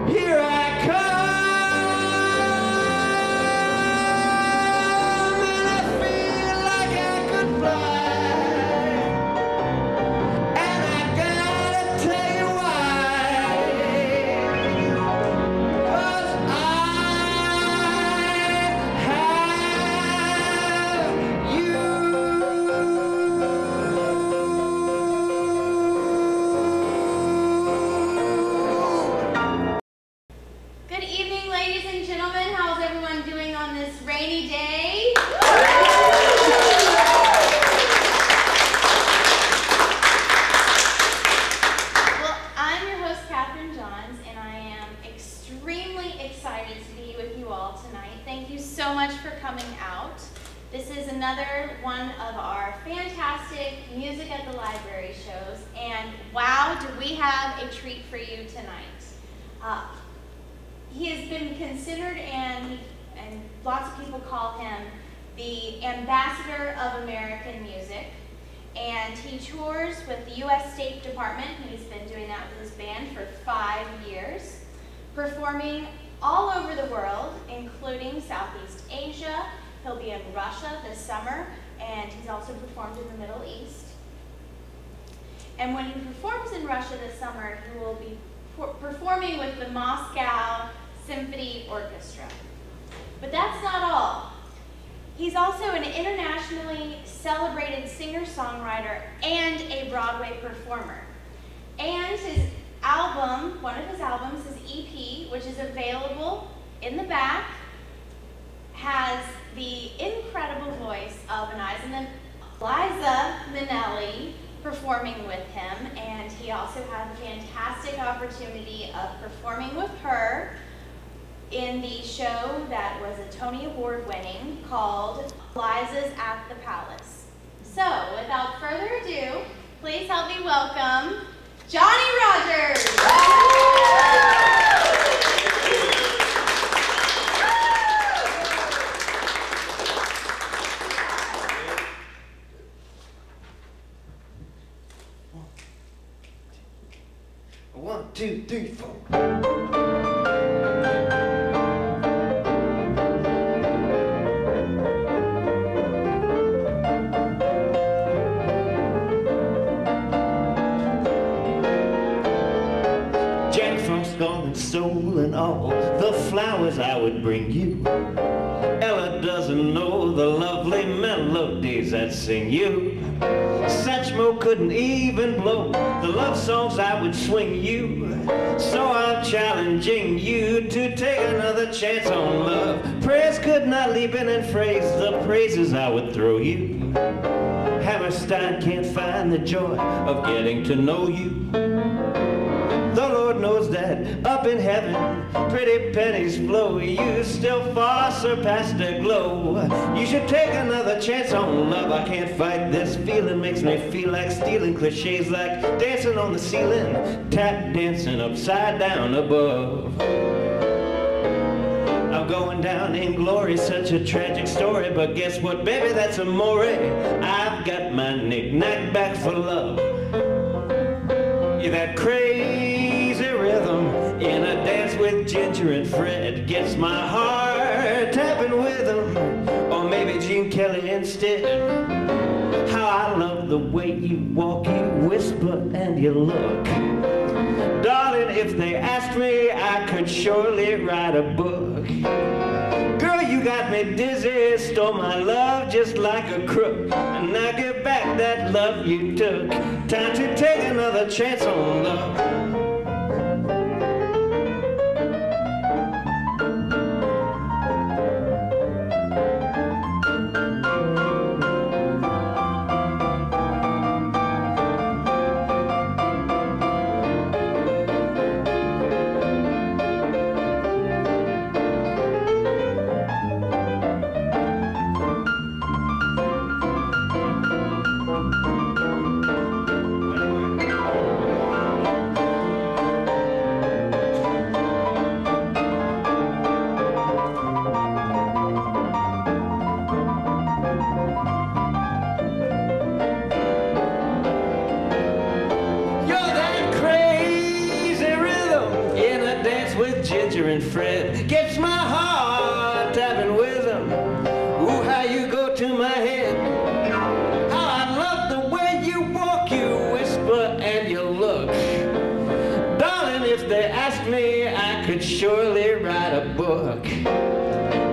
Here I come, and I feel like I could fly. And I gotta tell you why. 'Cause I have you. Good evening, ladies and gentlemen. How's everyone doing on this rainy day? Well, I'm your host, Catherine Johns, and I am extremely excited to be with you all tonight. Thank you so much for coming out. This is another one of our fantastic Music at the Library shows, and wow, do we have a treat for you tonight. He has been considered, and lots of people call him the ambassador of American music. And he tours with the U.S. State Department. He's been doing that with his band for 5 years, performing all over the world, including Southeast Asia. He'll be in Russia this summer, and he's also performed in the Middle East. And when he performs in Russia this summer, he will be performing with the Moscow Symphony Orchestra. But that's not all. He's also an internationally celebrated singer-songwriter and a Broadway performer. And his album, one of his albums, his EP, which is available in the back, has the incredible voice of Liza Minnelli performing with him, and he also had the fantastic opportunity of performing with her in the show that was a Tony Award winning called Liza's at the Palace. So, without further ado, please help me welcome Johnny Rodgers. One, two, three, four. Jack Frost gone and stolen all the flowers I would bring you. Ella doesn't know the lovely melodies that sing you. Satchmo couldn't even blow the love songs I would swing you. So I'm challenging you to take another chance on love. Prayers could not leap in and phrase the praises I would throw you. Hammerstein can't find the joy of getting to know you. The Lord knows that up in heaven, pretty pennies flow. You still far surpass the glow. You should take another chance on love. I can't fight this feeling, makes me feel like stealing cliches, like dancing on the ceiling, tap dancing upside down above. I'm going down in glory, such a tragic story, but guess what, baby, that's amore. I've got my knick-knack back for love. Yeah, that crazy rhythm in a dance with Ginger and Fred gets my heart tapping with them, or maybe Gene Kelly instead. How I love the way you walk, you whisper, and you look. Darling, if they asked me, I could surely write a book. Girl, you got me dizzy, stole my love just like a crook, and now give back that love you took. Time to take another chance on love. Victor and Fred. Gets my heart tapping rhythm. Ooh, how you go to my head. How I love the way you walk, you whisper and you look. Darling, if they asked me, I could surely write a book.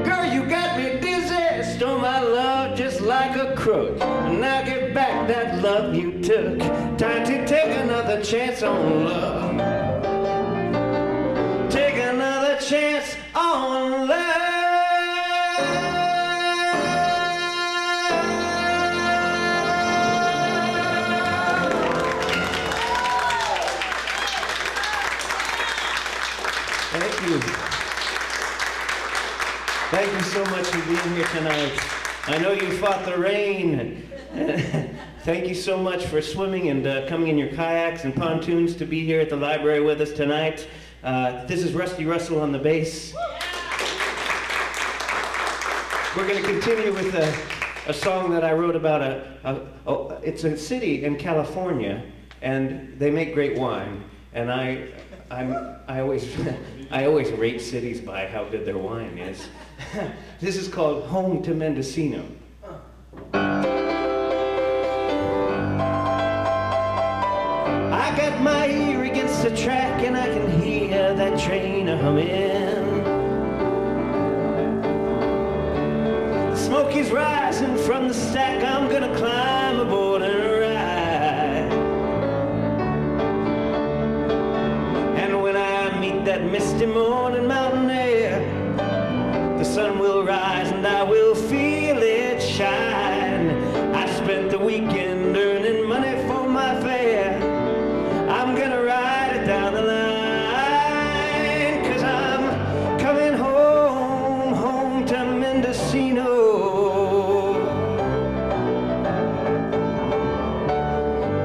Girl, you got me dizzy, stole my love just like a crook. Now get back that love you took. Time to take another chance on love. Take another chance on love. Thank you. Thank you so much for being here tonight. I know you fought the rain. Thank you so much for swimming and coming in your kayaks and pontoons to be here at the library with us tonight. This is Rusty Russell on the bass. We're going to continue with a song that I wrote about it's a city in California, and they make great wine. And I always rate cities by how good their wine is. This is called Home to Mendocino. I got my ear against the track and I can hear that train a-humming. The smoke is rising from the stack. I'm gonna climb aboard and ride. And when I meet that misty morning mountain air, the sun will rise and I will feel it shine. I spent the weekend earning money for my fare. I'm gonna ride it down the line, 'cause I'm coming home, home to Mendocino.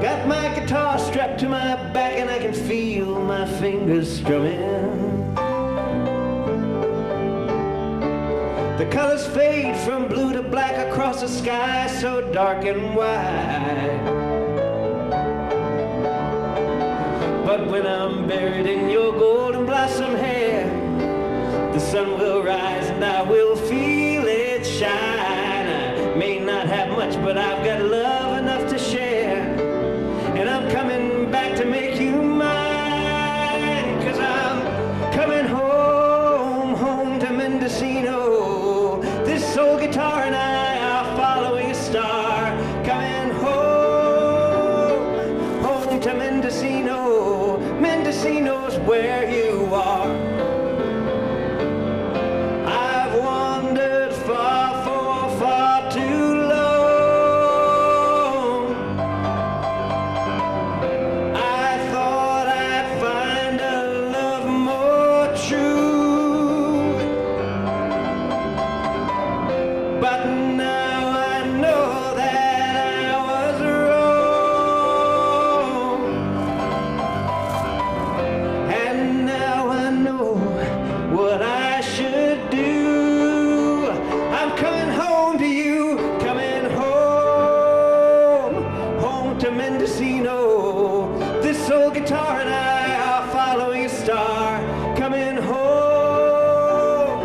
Got my guitar strapped to my back and I can feel my fingers strumming. The colors fade from blue to black across a sky so dark and wide. But when I'm buried in your golden blossom hair, the sun will rise and I will feel it shine. I may not have much, but I've got love enough to share. And I'm coming back to make you mine, 'cause I'm coming home, home to Mendocino. This old guitar and I are following a star, coming home, home to Mendocino. Mendocino's where you are. I've wandered far, for far too long. I thought I'd find a love more true, but now I know that I was wrong. And now I know what I should do. I'm coming home to you, coming home, home to Mendocino. This old guitar and I are following a star, coming home,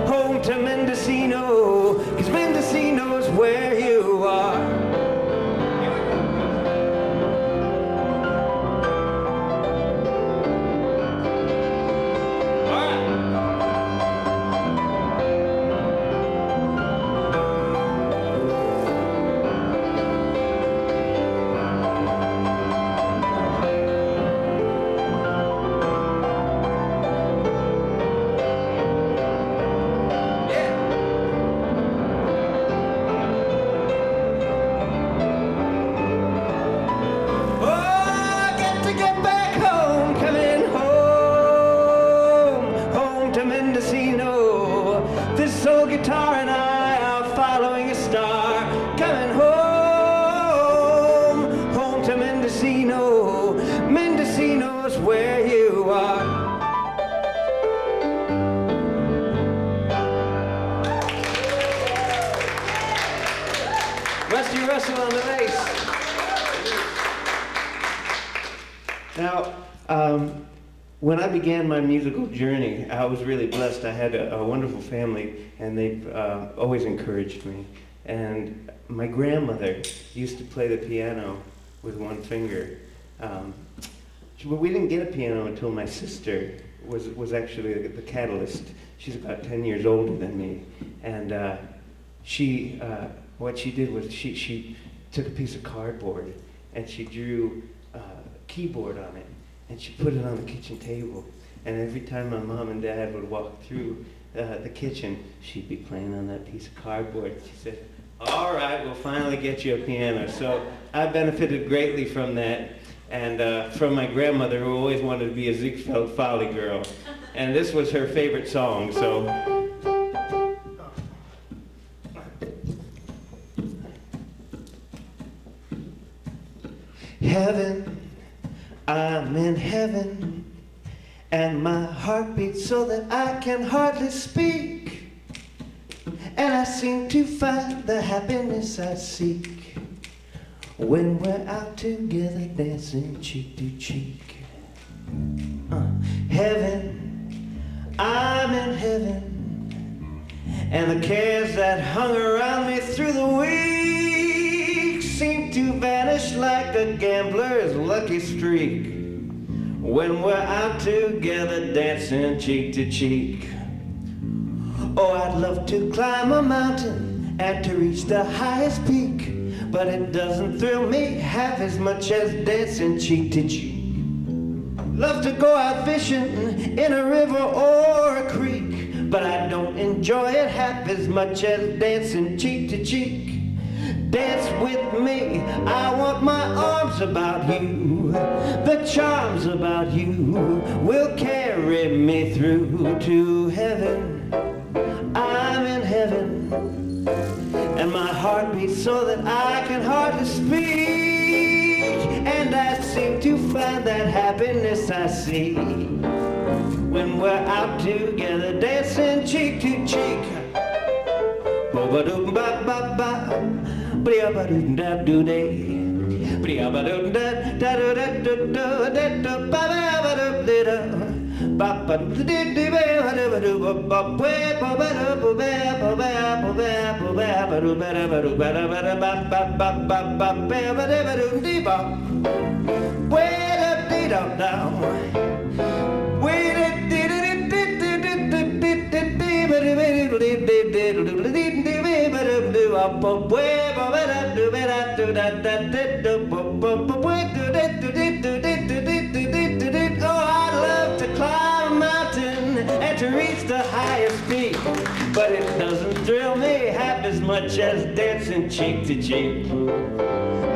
home to Mendocino, 'cause Mendocino's where you are. This old guitar and I are following a star, coming home, home to Mendocino. Mendocino's where you are. Rusty Russell on the bass. Now, When I began my musical journey, I was really blessed. I had a wonderful family, and they've always encouraged me. And my grandmother used to play the piano with one finger. But we didn't get a piano until my sister was actually the catalyst. She's about 10 years older than me. And what she did was she took a piece of cardboard and she drew a keyboard on it. And she put it on the kitchen table. And every time my mom and dad would walk through the kitchen, she'd be playing on that piece of cardboard. She said, "All right, we'll finally get you a piano." So I benefited greatly from that. And from my grandmother, who always wanted to be a Ziegfeld Folly girl. And this was her favorite song, so. Heaven, I'm in heaven, and my heart beats so that I can hardly speak. And I seem to find the happiness I seek when we're out together dancing cheek to cheek. Heaven, I'm in heaven, and the cares that hung around me through the week seem to vanish like a gambler's lucky streak when we're out together dancing cheek to cheek. Oh, I'd love to climb a mountain and to reach the highest peak, but it doesn't thrill me half as much as dancing cheek to cheek. Love to go out fishing in a river or a creek, but I don't enjoy it half as much as dancing cheek to cheek. Dance with me, I want my arms about you. The charms about you will carry me through to heaven. I'm in heaven, and my heart beats so that I can hardly speak. And I seem to find that happiness I see when we're out together dancing cheek to cheek. Oh, I'd love to climb a mountain and to reach the highest peak, but it doesn't thrill me half as much as dancing cheek to cheek.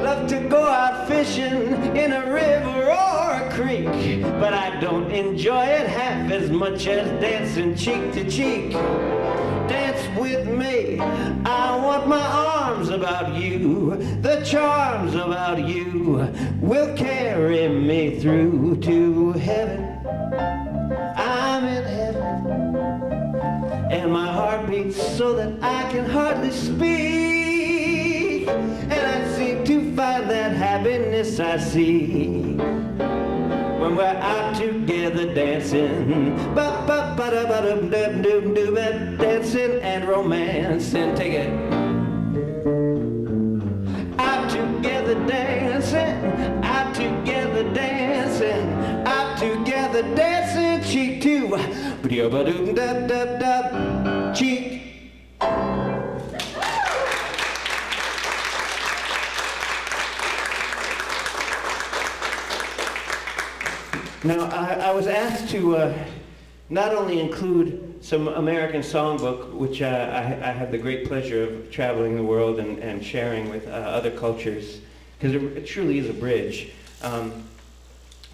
Love to go out fishing in a river or a creek, but I don't enjoy it half as much as dancing cheek to cheek. Dance with me, I want my arms about you. The charms about you will carry me through to heaven. I'm in heaven, and my heart beats so that I can hardly speak. And I seem to find that happiness I see when we're out together dancing, dancing and romancing. Take it. Out together dancing, out together dancing, out together dancing, cheek to cheek. Now, I was asked to not only include some American songbook, which I have the great pleasure of traveling the world and sharing with other cultures, because it truly is a bridge.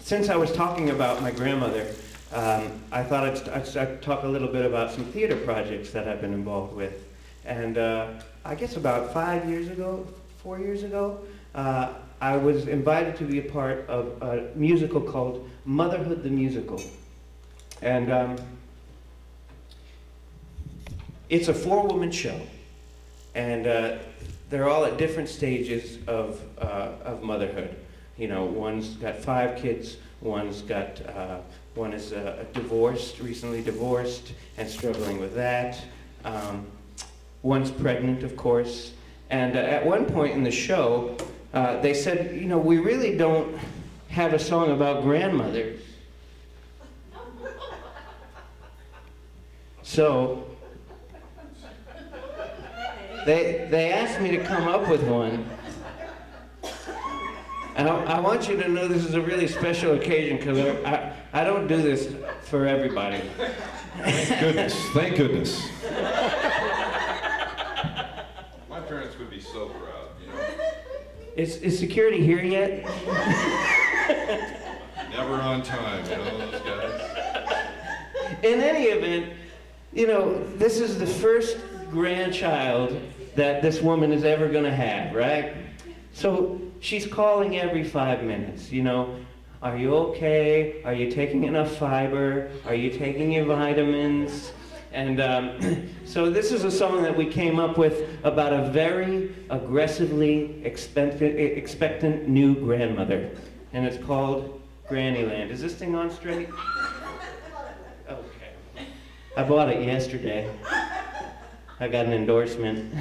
Since I was talking about my grandmother, I thought I'd talk a little bit about some theater projects that I've been involved with. And I guess about 4 years ago, I was invited to be a part of a musical called Motherhood the Musical. And it's a 4-woman show. And they're all at different stages of motherhood. You know, one's got 5 kids, One's got, one is divorced, recently divorced, and struggling with that. One's pregnant, of course. And at one point in the show, they said, you know, we really don't have a song about grandmothers. So, they asked me to come up with one. And I want you to know this is a really special occasion because I don't do this for everybody. Thank goodness. Thank goodness. My parents would be so proud, you know. Is security here yet? Never on time, you know, those guys. In any event, you know, this is the first grandchild that this woman is ever going to have, right? So she's calling every 5 minutes, you know. Are you okay? Are you taking enough fiber? Are you taking your vitamins? And so this is a song that we came up with about a very aggressively expectant new grandmother. And it's called Grannyland. Is this thing on straight? Okay. I bought it yesterday. I got an endorsement.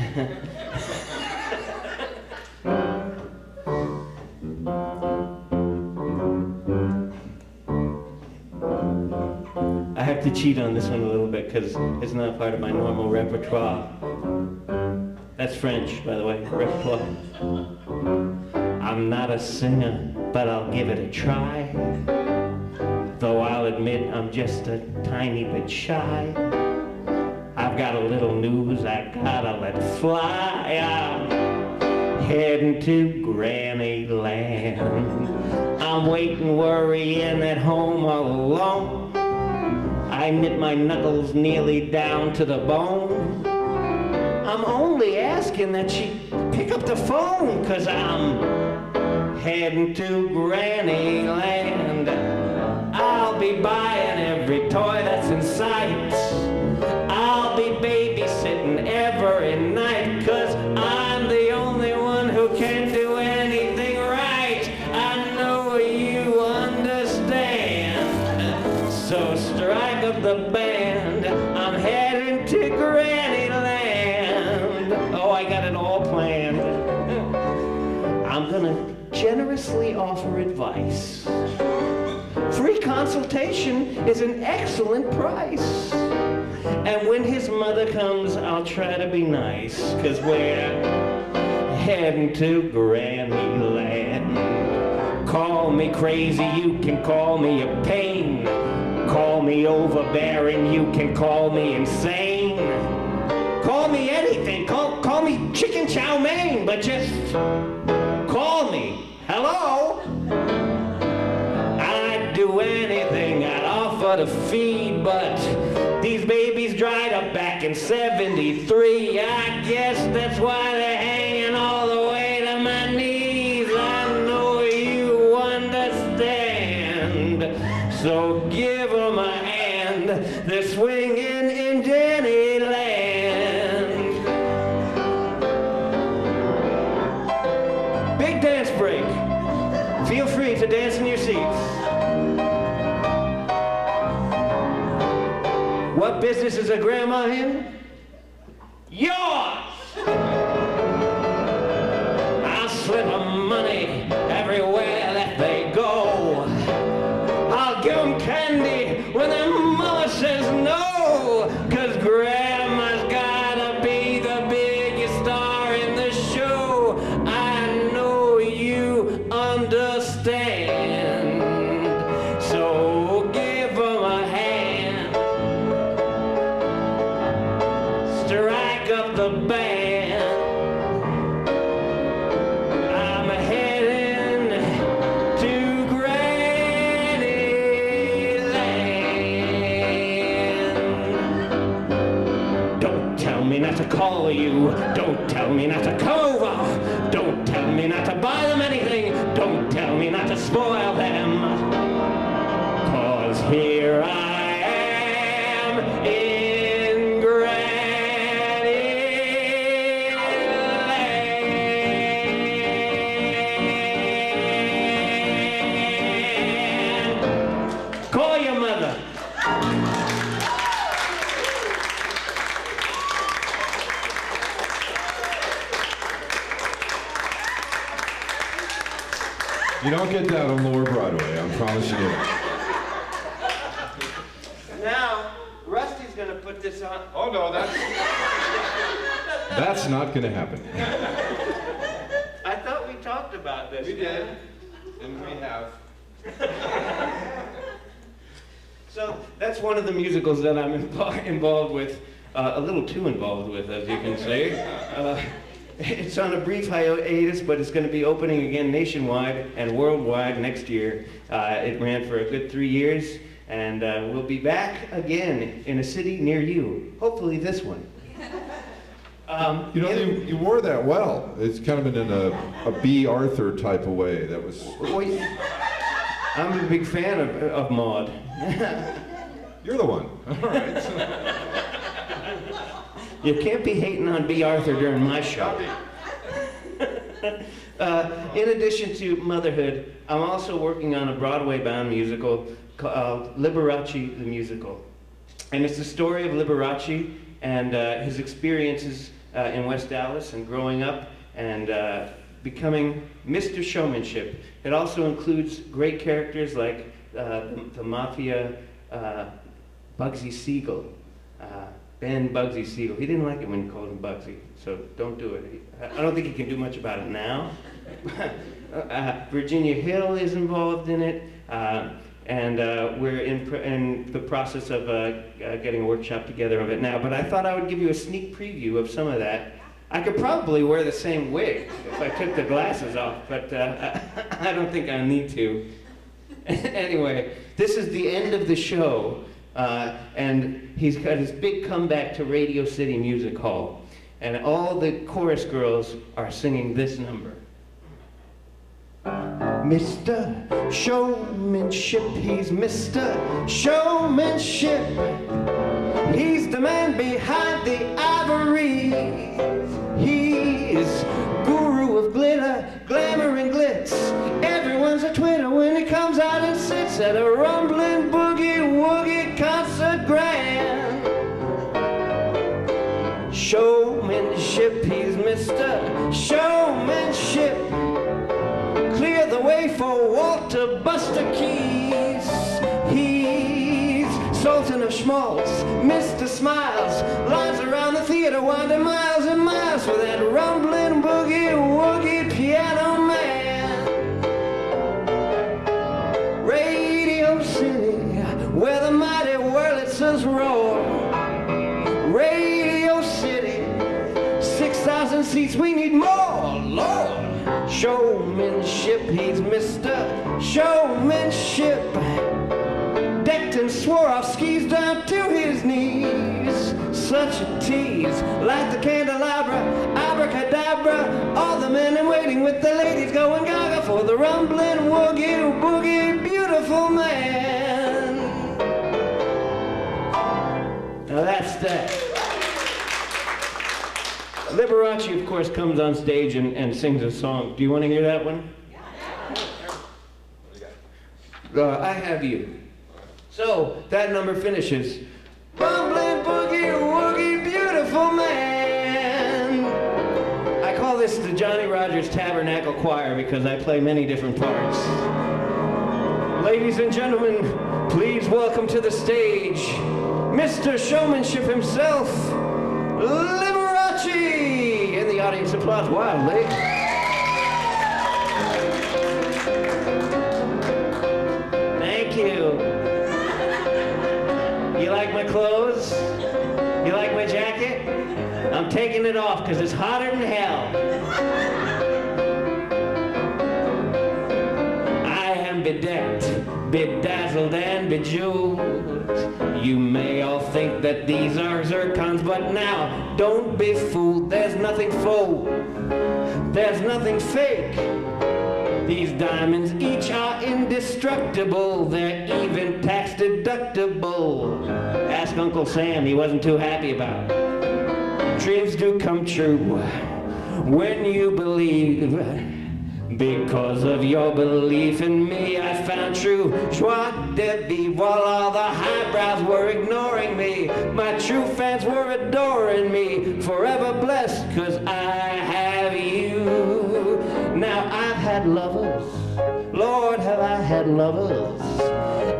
I have to cheat on this one a little bit because it's not part of my normal repertoire. That's French, by the way, repertoire. I'm not a singer, but I'll give it a try. Though I'll admit I'm just a tiny bit shy. I've got a little news I gotta let fly. I'm heading to Granny Land. I'm waiting, worrying at home all alone. I knit my knuckles nearly down to the bone. I'm only asking that she pick up the phone, 'cause I'm heading to Granny Land. I'll be buying every toy that's in sight. I'll be babysitting every night, 'cause I'm the only one who can do anything right. I know you understand. So strike up the band. I'm heading to Granny Land. Oh, I got it all planned. I'm gonna generously offer advice. Free consultation is an excellent price. And when his mother comes, I'll try to be nice, 'cause we're heading to Granny Land. Call me crazy, you can call me a pain. Call me overbearing, you can call me insane. Call me anything, call me chicken chow mein, but just call me. Hello? I'd do anything, I'd offer to feed, but these babies dried up back in '73. I guess that's why they're hanging all the way to my knees. I know you understand. So give them a hand. They're swinging in Jenny Land. Big dance break. Feel free to dance in your seats. What business is a grandma in? Yours! I'll slip them money everywhere that they go. I'll give them candy when their mama says no. 'Cause grandma's gotta be the biggest star in the show. I know you understand. So give them a hand. Strike up the band. I'm heading to Granny Land. Don't tell me not to call you. Don't tell me not to come over. Don't tell me not to buy them anything. Don't tell me not to spoil them. 'Cause here I am in Granny Land. You don't get that on Lower Broadway, I'm promising you. Now, Rusty's gonna put this on. Oh no, that's not gonna happen. I thought we talked about this. We did, and we have. So that's one of the musicals that I'm involved with, a little too involved with, as you can say. It's on a brief hiatus, but it's going to be opening again nationwide and worldwide next year. It ran for a good 3 years, and we'll be back again in a city near you. Hopefully this one. You know, you wore that well. It's kind of in a B. Arthur type of way. That was. I'm a big fan of Maud. You're the one. All right. You can't be hating on B. Arthur during my show. In addition to motherhood, I'm also working on a Broadway-bound musical called Liberace the Musical. And it's the story of Liberace and his experiences in West Dallas and growing up and becoming Mr. Showmanship. It also includes great characters like the Mafia Bugsy Siegel. Ben Bugsy Siegel. He didn't like it when you called him Bugsy, so don't do it. I don't think he can do much about it now. Virginia Hill is involved in it, and we're in the process of getting a workshop together of it now. But I thought I would give you a sneak preview of some of that. I could probably wear the same wig if I took the glasses off, but I don't think I need to. Anyway, this is the end of the show. And he's got his big comeback to Radio City Music Hall. And all the chorus girls are singing this number. Mr. Showmanship, he's Mr. Showmanship. He's the man behind the ivory. He's guru of glitter, glamour and glitz. Everyone's a twitter when he comes out and sits at a rumbling boogie-woogie concert grand. Showmanship, he's Mr. Showmanship. Clear the way for Walter Buster Keys. He's Sultan of Schmaltz, Mr. Smiles. Lines around the theater winding miles and miles for that rumbling boogie-woogie piano man. Radio City, where the mighty Wurlitzers roar. Radio City, 6,000 seats, we need more, Lord. Showmanship, he's Mr. Showmanship. Decked in Swarovskis down to his knees. Such a tease, like the candelabra, abracadabra. All the men in waiting with the ladies going gaga for the rumbling woogie-boogie beautiful man. Now that's that. Liberace, of course, comes on stage and sings a song. Do you want to hear that one? I Have You. So, that number finishes. Rumbling boogie-woogie beautiful man. I call this the Johnny Rodgers Tabernacle Choir because I play many different parts. Ladies and gentlemen, please welcome to the stage Mr. Showmanship himself, Liberace! And the audience applauds wildly. Thank you. You like my clothes? You like my jacket? I'm taking it off because it's hotter than hell. I am bedecked, bedazzled and bejeweled. You may all think that these are zircons, but now don't be fooled. There's nothing faux, there's nothing fake. These diamonds each are indestructible. They're even tax deductible. Ask Uncle Sam, he wasn't too happy about it. Dreams do come true when you believe. Because of your belief in me, I found true joie de vivre. While all the highbrows were ignoring me, my true fans were adoring me. Forever blessed, 'cause I have you. Now I've had lovers Lord, have I had lovers.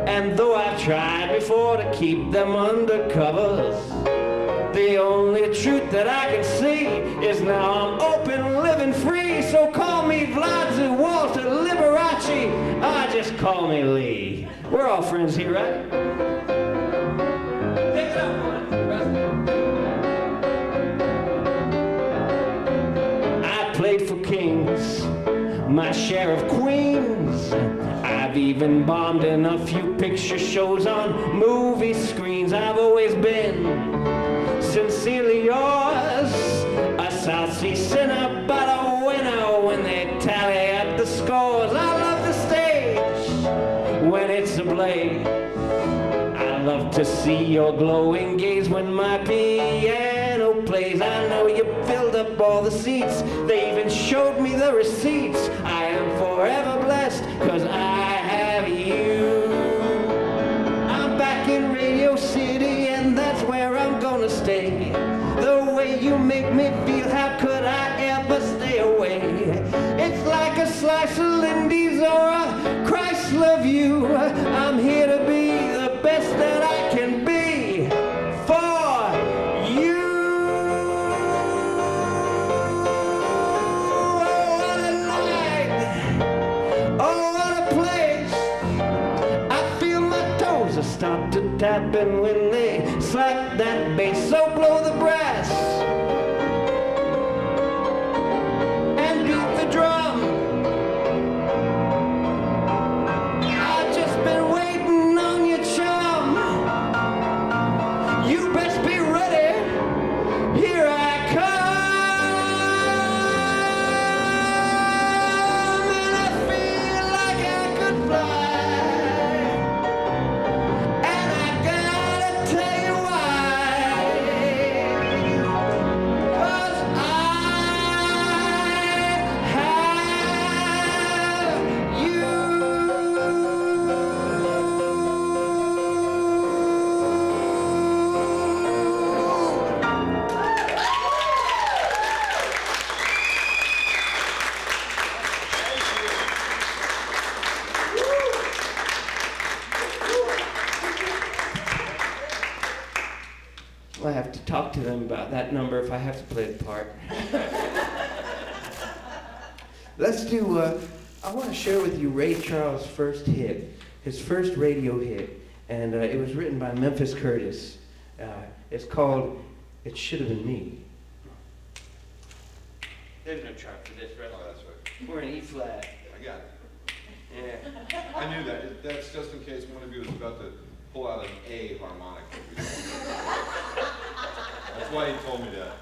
And though I've tried before to keep them under covers, the only truth that I can see is now I'm open, living free. So call me Vladzy, Walter, Liberace, or just call me Lee. We're all friends here, right? Pick it up, man. I played for kings, my share of queens. I've even bombed in a few picture shows on movie screens. I've always been sincerely yours, a South Sea sinner, but a winner when they tally up the scores. I love the stage when it's ablaze. I love to see your glowing gaze when my piano plays. I know you filled up all the seats. They even showed me the receipts. I am forever blessed, 'cause I have you. I'm back in Radio City, and that's where I'm gonna stay. The way you make me feel, how could I ever stay away? It's like a slice of Lindy's or a Chrysler View. I'm here to be the best that I can be for you. Oh, what a night. Oh, what a place. I feel my toes start to tapping when they slap that bass. So blow the brass and beat the drum. I've just been waiting on your chum. You best be ready. Here I come, and I feel like I could fly. And I gotta tell you why. 'Cause I have you. I have to talk to them about that number if I have to play the part. Let's do, I want to share with you Ray Charles' first hit, his first radio hit, and it was written by Memphis Curtis. It's called It Should Have Been Me. There's no chart for this, right? Oh, that's right. We're in E flat. I got it. Yeah. I knew that. That's just in case one of you was about to pull out an A harmonic. That's why he told me that.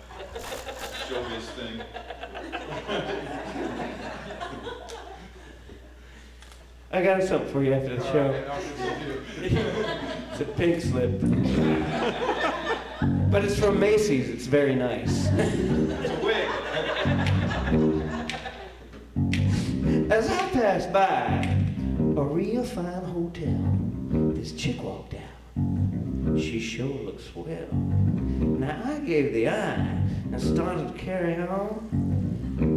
Showbiz thing. I got something for you after the show. All right, I'll continue. It's a pink slip. But it's from Macy's. It's very nice. It's a wig. As I passed by a real fine hotel, this chick walked out. She sure looked swell. Now I gave the eye and started to carry on.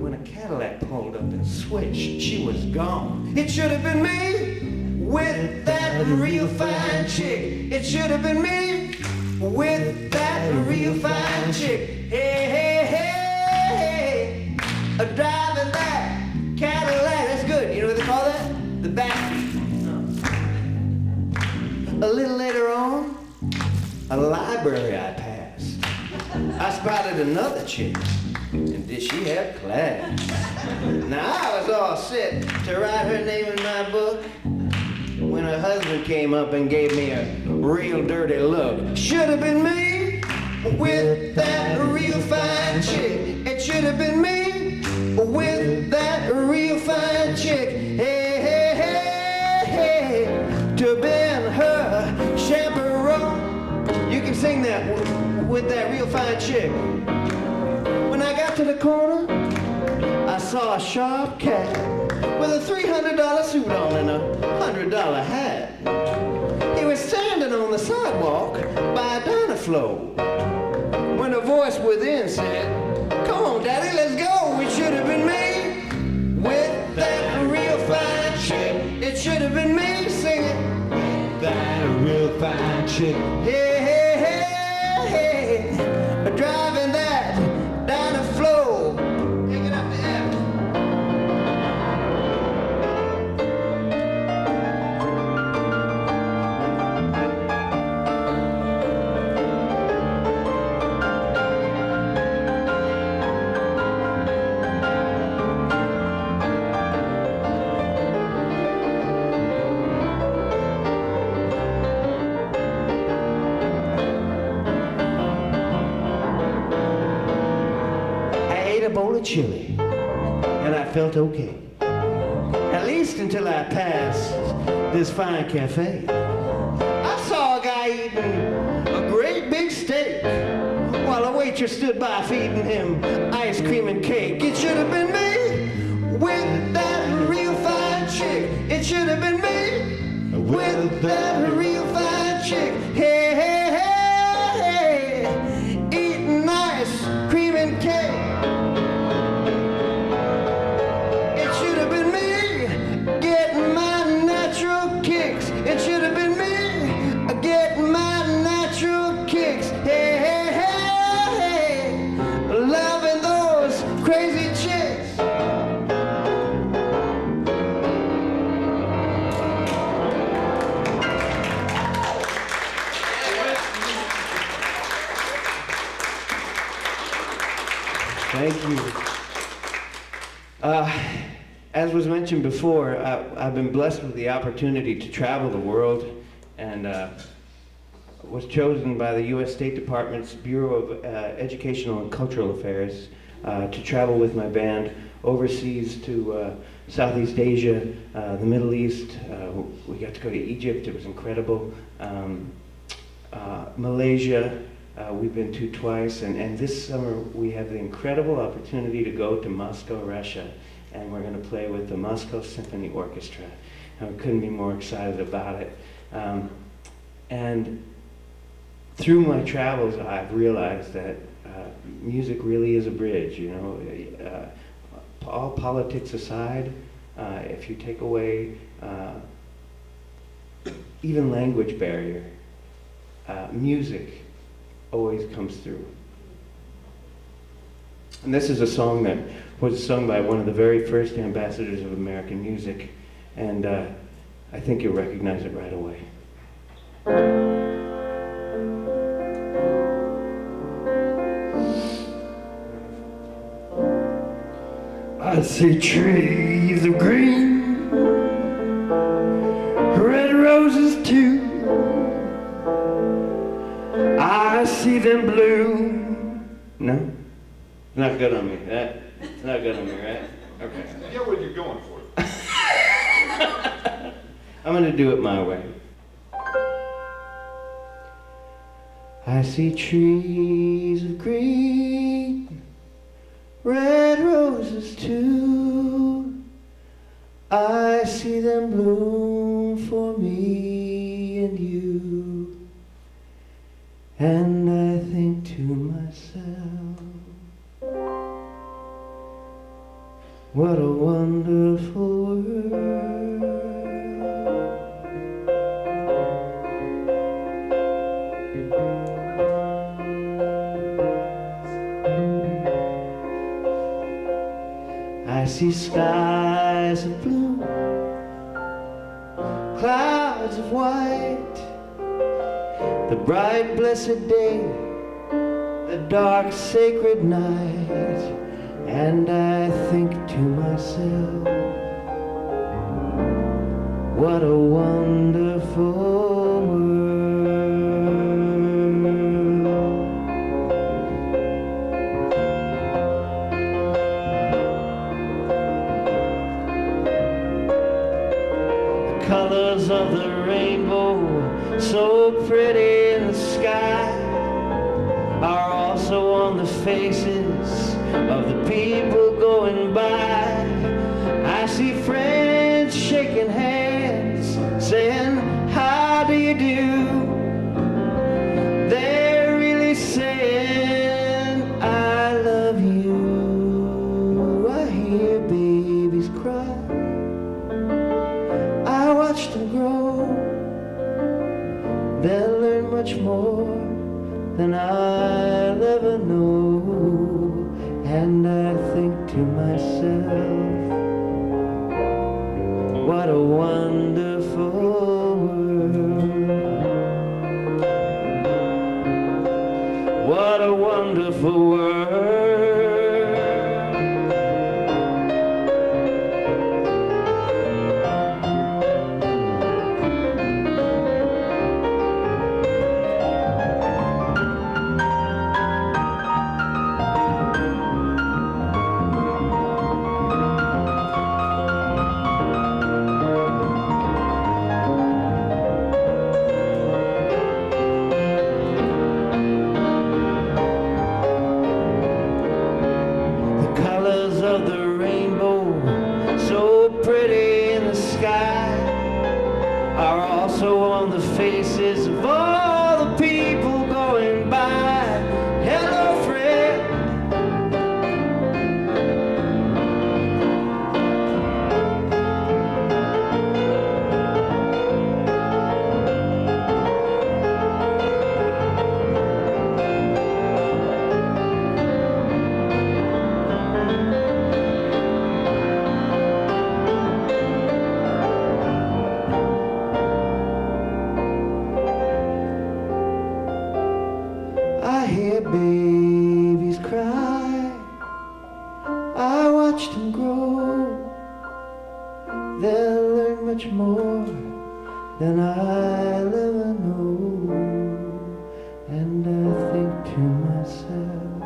When a Cadillac pulled up and switched, she was gone. It should have been me with that real fine chick. It should have been me with that real fine chick. Hey, hey, hey, hey. Driving that Cadillac. That's good. You know what they call that? The backseat. A little later on, a library I passed. I spotted another chick, and did she have class? Now I was all set to write her name in my book when her husband came up and gave me a real dirty look. Should have been me with that real fine chick. It should have been me with that real fine chick. Hey, hey, hey, hey, to been her chaperone. You can sing that with that real fine chick. When I got to the corner, I saw a sharp cat with a $300 suit on and a $100 hat. He was standing on the sidewalk by a Dynaflow when a voice within said, "Come on, Daddy, let's go. It should have been me with that real fine chick." chick. Hey, hey, hey, hey, driving that down the floor. Take it up to F. A bowl of chili, and I felt okay. At least until I passed this fine cafe. I saw a guy eating a great big steak while a waitress stood by feeding him ice cream and cake. It should have been me with that real fine chick. It should have been me with that real fine chick. Hey, hey, hey, hey, eating ice cream and cake. It should have been me getting my natural kicks. Hey, hey, hey, hey, loving those crazy chicks. Thank you. As was mentioned before, I've been blessed with the opportunity to travel the world, and was chosen by the U.S. State Department's Bureau of Educational and Cultural Affairs to travel with my band overseas to Southeast Asia, the Middle East. We got to go to Egypt. It was incredible. Malaysia, we've been to twice, and this summer we have the incredible opportunity to go to Moscow, Russia. And we're going to play with the Moscow Symphony Orchestra. And we couldn't be more excited about it. And through my travels, I've realized that music really is a bridge, you know. All politics aside, if you take away even language barrier, music always comes through. And this is a song that was sung by one of the very first ambassadors of American music, and I think you'll recognize it right away. I see trees of green, red roses too. I see them bloom. No? Not good on me. It's not good on me, right? Okay. You get what you're going for. I'm going to do it my way. I see trees of green, red roses too. I see them bloom for me and you. And I think to myself, what a wonderful world. I see skies of blue, clouds of white, the bright blessed day, the dark sacred night. And I think to myself, what a wonderful world. The colors of the rainbow, so pretty in the sky, are also on the faces of the people going by. I see friends shaking hands, saying, how do you do? They're really saying, I love you. I hear babies cry, I watch them grow. They'll learn much more than I'll ever know. And I think to myself, what a wonderful world. What a wonderful world. Faces of all the people going by. Hello, friend. I hear babies cry, I watch them grow. They'll learn much more than I'll ever know. And I think to myself,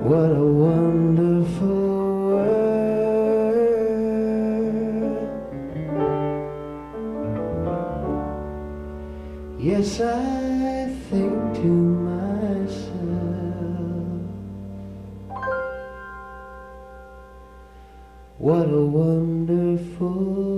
what a wonderful world. Yes, I think to myself, what a wonderful world.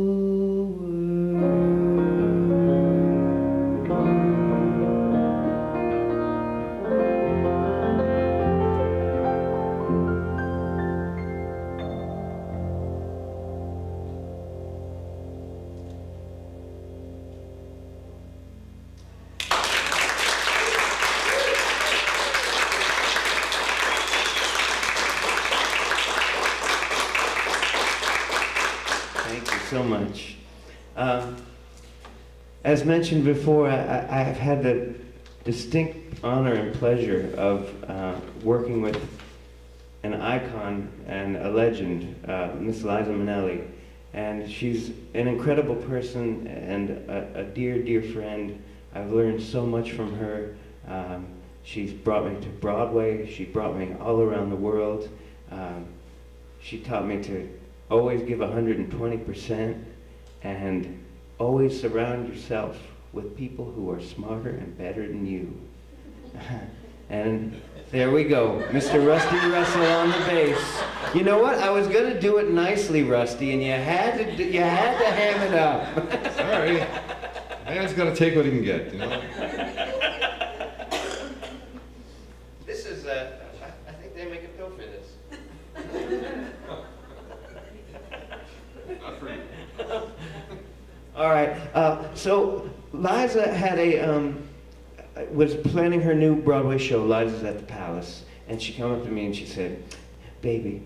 Thank you so much. As mentioned before, I've had the distinct honor and pleasure of working with an icon and a legend, Miss Liza Minnelli. And she's an incredible person and a dear, dear friend. I've learned so much from her. She's brought me to Broadway. She brought me all around the world. She taught me to always give 120% and always surround yourself with people who are smarter and better than you. And there we go, Mr. Rusty Russell on the bass. You know what? I was gonna do it nicely, Rusty, and you had to ham it up. Sorry, man's got to take what he can get, you know. This is I think they make a pill for this. Not for you. All right. So Liza had was planning her new Broadway show, Liza's at the Palace, and she came up to me and she said, "Baby,"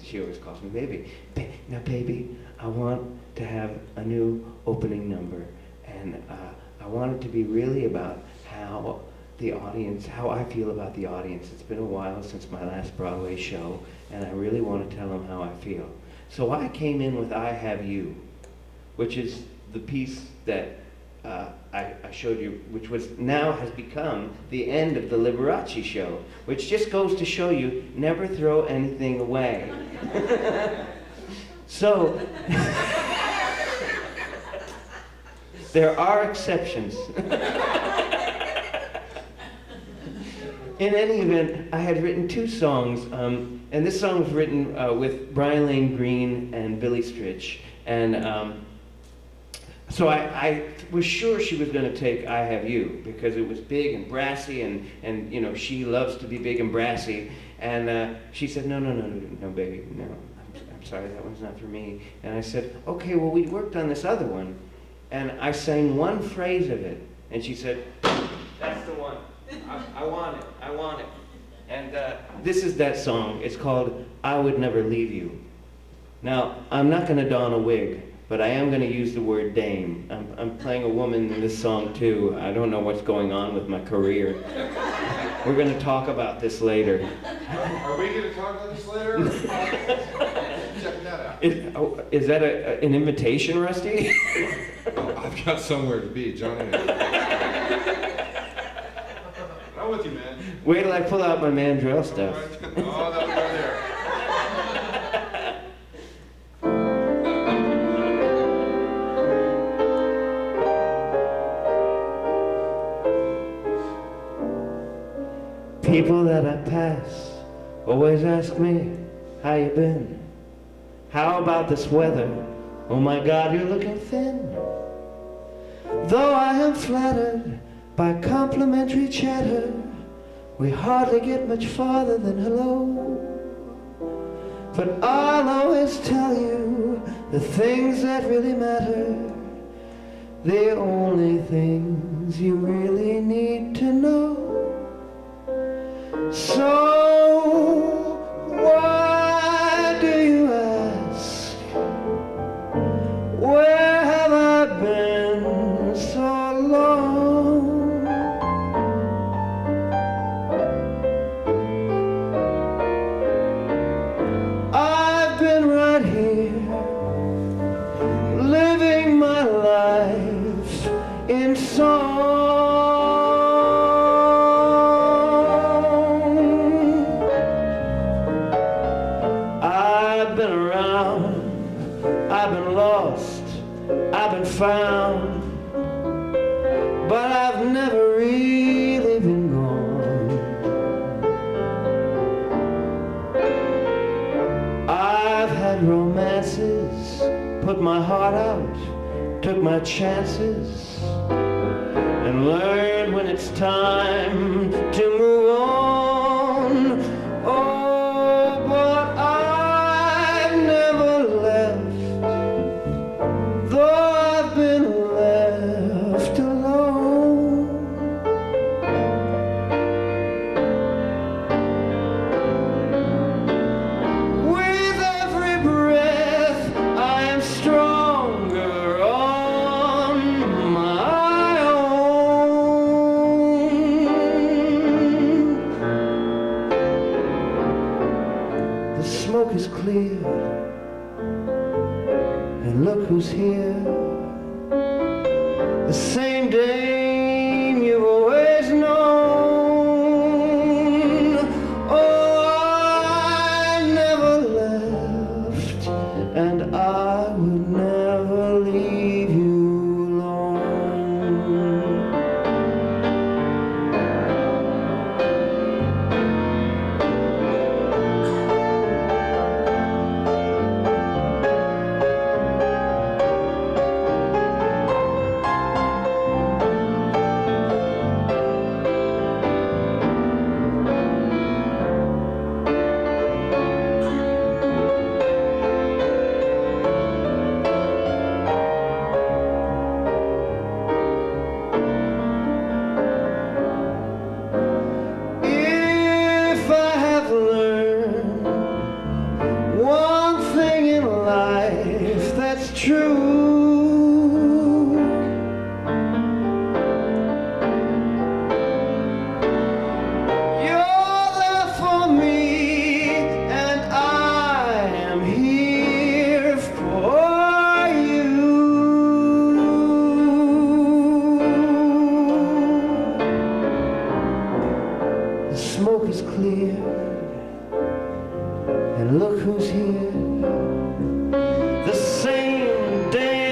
she always calls me baby. "Now, baby, I want to have a new opening number, and I want it to be really about how the audience, how I feel about the audience. It's been a while since my last Broadway show, and I really want to tell them how I feel." So I came in with "I Have You," which is the piece that I showed you, which was now has become the end of the Liberace show, which just goes to show you, never throw anything away. So, there are exceptions. In any event, I had written two songs, and this song was written with Brian Lane Green and Billy Stritch, and so I was sure she was going to take "I Have You" because it was big and brassy, and you know, she loves to be big and brassy, and she said, no, baby, no, I'm sorry, that one's not for me. And I said, okay, well, we worked on this other one. And I sang one phrase of it. And she said, that's the one. I want it. I want it. And this is that song. It's called I Would Never Leave You. Now, I'm not going to don a wig, but I am going to use the word dame. I'm playing a woman in this song, too. I don't know what's going on with my career. We're going to talk about this later. Are we going to talk about this later? Check that out. Is that an invitation, Rusty? Well, I've got somewhere to be, Johnny. I'm with you, man. Wait till I pull out my mandrel stuff. Oh, that'll go there. People that I pass always ask me, how you been? How about this weather? Oh my God, you're looking thin. Though I am flattered by complimentary chatter, we hardly get much farther than hello. But I'll always tell you the things that really matter, the only things you really need to know. So why do you ask, where have I been so long? I've been right here, living my life in song. I've been around, I've been lost, I've been found, but I've never really been gone. I've had romances, put my heart out, took my chances, and learned when it's time to move on. Oh, but I've never left, though I've been left alone. With every breath I am stronger on my own. The smoke is clear, and look who's here. The same dame you've always known. Oh, I never left, and I would never leave you alone. If I have learned one thing in life that's true, you're there for me, and I am here for you. The smoke is clear, and look who's here. The same day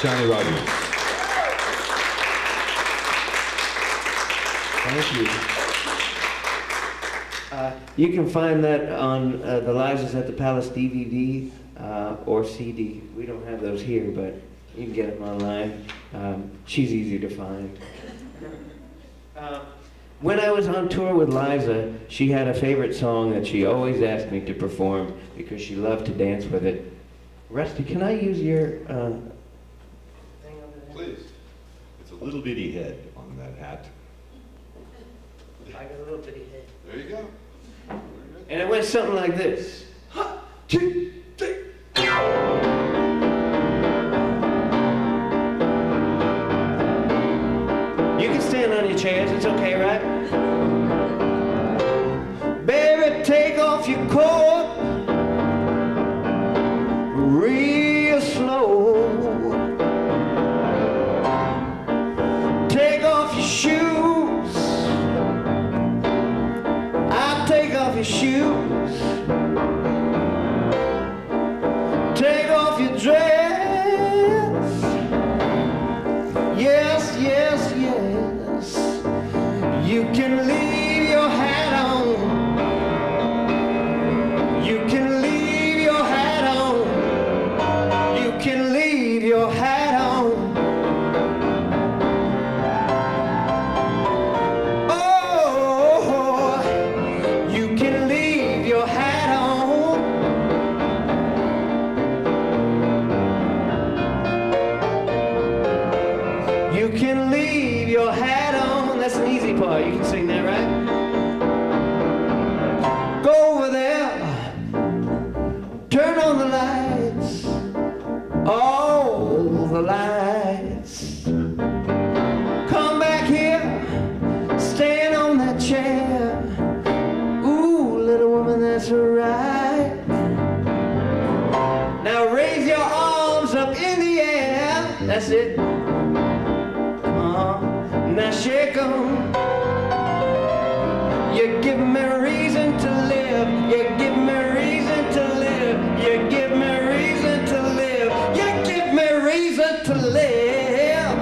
Johnny Rodgers. Thank you. You can find that on the Lives is at the Palace DVD or CD. We don't have those here, but you can get them online. She's easy to find. When I was on tour with Liza, she had a favorite song that she always asked me to perform because she loved to dance with it. Rusty, can I use your thing over there? Please. It's a little bitty head on that hat. I got a little bitty head. There you go. And it went something like this. 1, 2, 3. You can stand on your chairs, it's okay, right? Baby, take off your coat real slow. Take off your shoes. I'll take off your shoes. Take off your dress. Yes, yes, yes. You can leave your hat on. You can leave your hat on. You can leave your hat on. Oh, you can leave your hat on. You can leave your hat on. That's an easy part. You can sing that, right? Go over there. Turn on the lights. All the lights. Come back here. Stand on that chair. Ooh, little woman, that's right. Now raise your arms up in the air. That's it. Now shake 'em. You give me reason to live. You give me reason to live. You give me reason to live. You give me reason to live.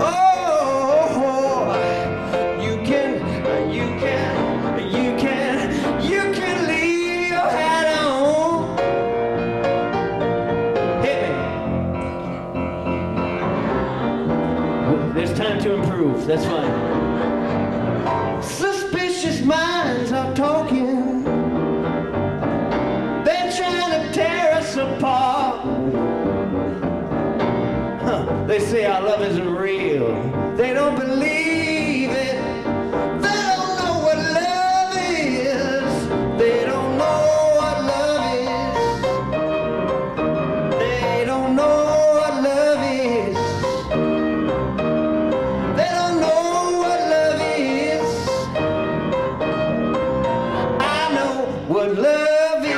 Oh, you can leave your hat on. Hit me. There's time to improve, that's fine. Suspicious minds are talking. They're trying to tear us apart. They say our love isn't real. They don't believe it. They don't know what love is. They don't know what love is. They don't know what love is. They don't know what love is. I know what love is.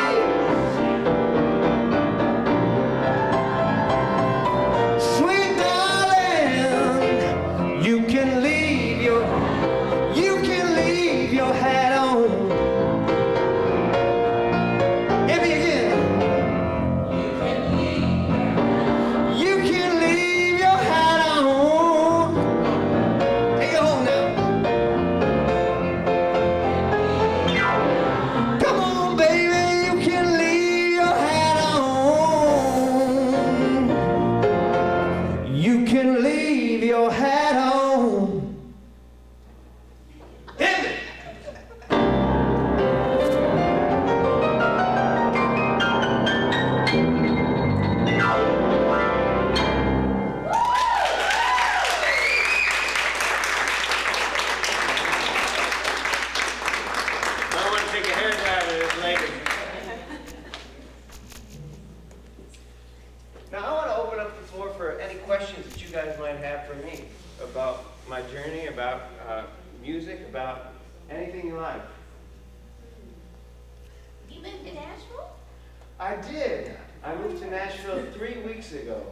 Sweet darling, you can leave your hat on. Hit me again. You can leave your hat on. Take it home now. Come on, baby, you can leave your hat on. You can leave your hat on. Hit me. I want to take a haircut of this later. Now I want to open up the floor for any questions that you guys might have for me about my journey, about music, about anything you like. You moved to Nashville? I did. I moved to Nashville 3 weeks ago.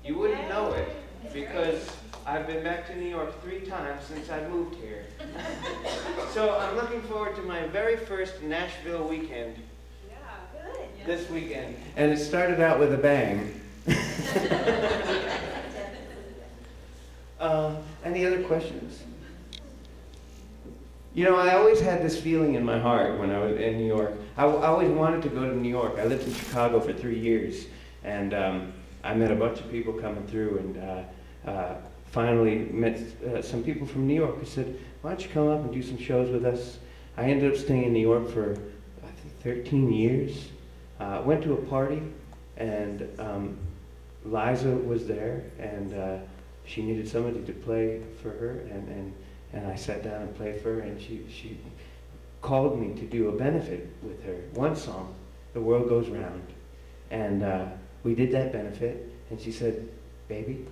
You wouldn't know it because I've been back to New York 3 times since I moved here. So I'm looking forward to my very first Nashville weekend. Yeah, good. this weekend, and it started out with a bang. Any other questions? You know, I always had this feeling in my heart when I was in New York. I always wanted to go to New York. I lived in Chicago for 3 years, and I met a bunch of people coming through, and finally met some people from New York who said, why don't you come up and do some shows with us? I ended up staying in New York for, I think, 13 years. Went to a party, and Liza was there, and she needed somebody to play for her, and I sat down and played for her, and she called me to do a benefit with her. One song, The World Goes Round. And we did that benefit, and she said, baby,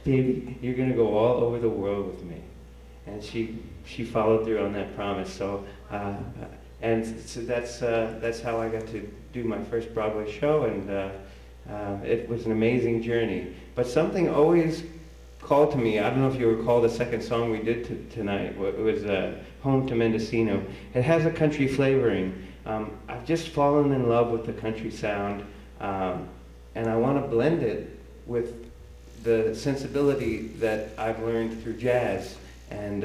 baby, you're gonna go all over the world with me. And she followed through on that promise. So, and so that's how I got to do my first Broadway show, and it was an amazing journey. But something always called to me. I don't know if you recall the second song we did tonight. It was Home to Mendocino. It has a country flavoring. I've just fallen in love with the country sound, and I want to blend it with the sensibility that I've learned through jazz, and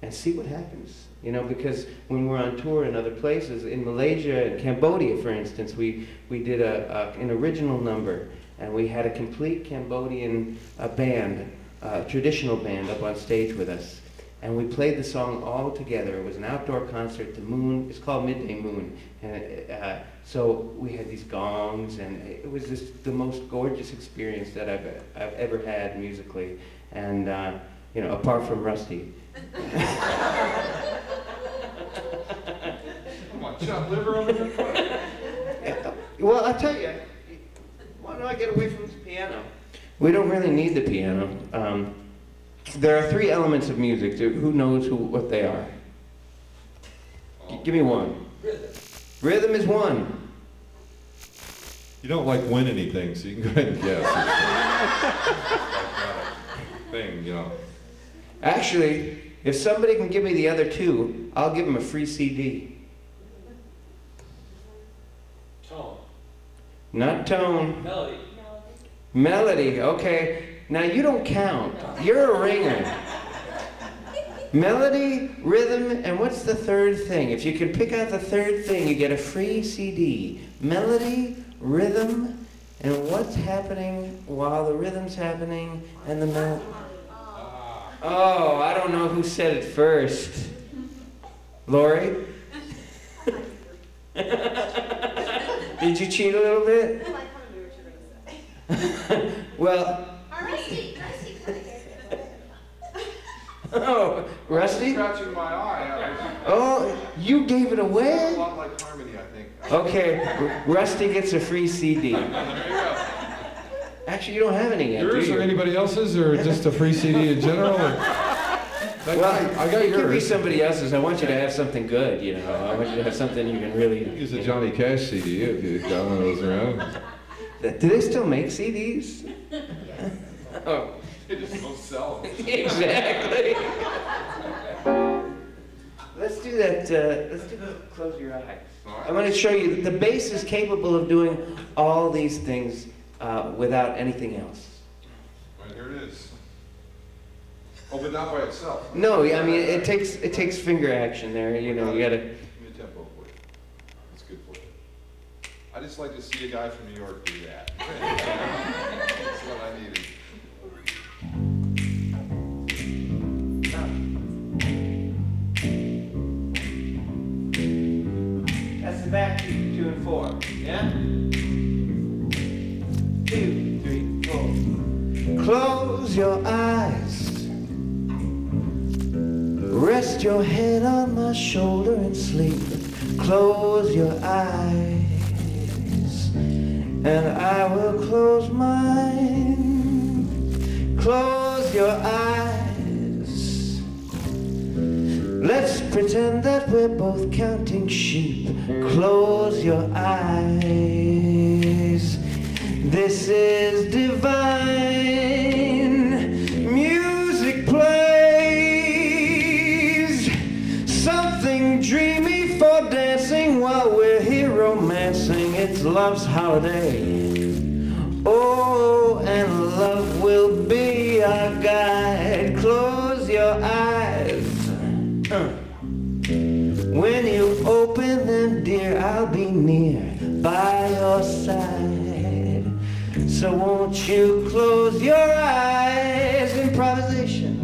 see what happens. You know, because when we're on tour in other places, in Malaysia and Cambodia, for instance, we did an original number, and we had a complete Cambodian band, a traditional band, up on stage with us. And we played the song all together. It was an outdoor concert. The moon, it's called Midday Moon. And so we had these gongs, and it was just the most gorgeous experience that I've ever had musically. And, you know, apart from Rusty. Come on, chop liver over there. Well, I'll tell you, why don't I get away from this piano? We don't really need the piano. There are 3 elements of music. Who knows what they are? Give me one. Rhythm. Rhythm is one. You don't like win anything, so you can go ahead and guess. Thing, you know. Actually, if somebody can give me the other 2, I'll give them a free CD. Tone. Not tone. Melody. Melody, okay. Now you don't count. You're a ringer. Melody, rhythm, and what's the third thing? If you can pick out the third thing, you get a free CD. Melody, rhythm, and what's happening while the rhythm's happening and the melody. Oh, I don't know who said it first. Lori? Did you cheat a little bit? No, I kind of knew what you were going to say. Well, Rusty. oh, Rusty? Scratching my eye. Oh, you gave it A away? lot like Harmony, I think. Okay, Rusty gets a free CD. There you go. Actually, you don't have any yet, Yours do or you? anybody else's, or just a free CD in general? Or? Well, I got it could be yours. somebody else's. I want you to have something good, you know. I want you to have something you can really... Use a Johnny Cash CD if you got one of those around. Do they still make CDs? Oh. They just don't sell them. Exactly. Let's do that. Let's do Close Your Eyes. I'm going to show you that the bass is capable of doing all these things without anything else. Right, here it is. Oh, but not by itself. No, I mean it takes finger action there. You know, you got to. Give me a tempo for you. That's good for you. I just like to see a guy from New York do that. That's what I needed. That's the back 2 and 4. Yeah. 2, 3, 4. Close your eyes. Rest your head on my shoulder and sleep. Close your eyes, and I will close mine. Close your eyes. Let's pretend that we're both counting sheep. Close your eyes. This is divine. Music plays. Something dreamy for dance it's love's holiday. Oh, and love will be our guide. Close your eyes. When you open them, dear, I'll be near by your side. So won't you close your eyes? Improvisation.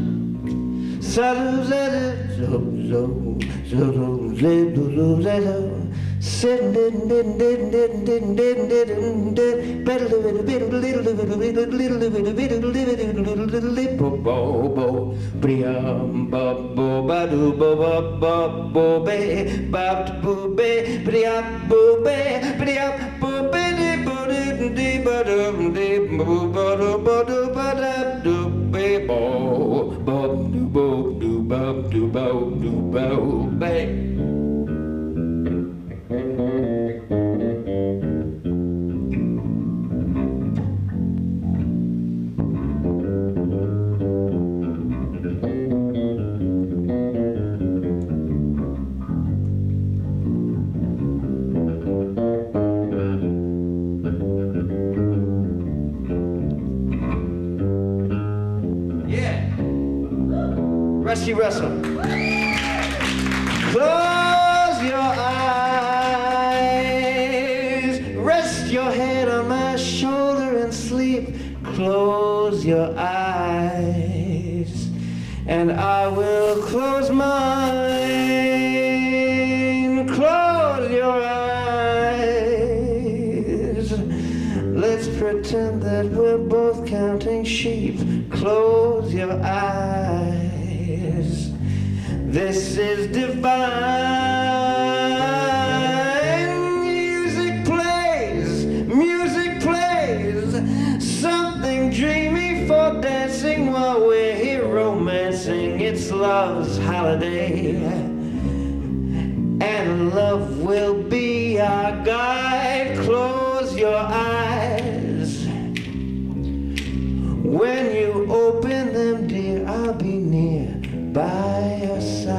Rusty Russell. Close your eyes. Rest your head on my shoulder and sleep. Close your eyes. And I will close mine. Close your eyes. Let's pretend that we're both counting sheep. Close your eyes. This is divine. Music plays, something dreamy for dancing while we're here romancing. It's love's holiday, and love will be our guide. Close your eyes. When you open them, dear, I'll be near by your side.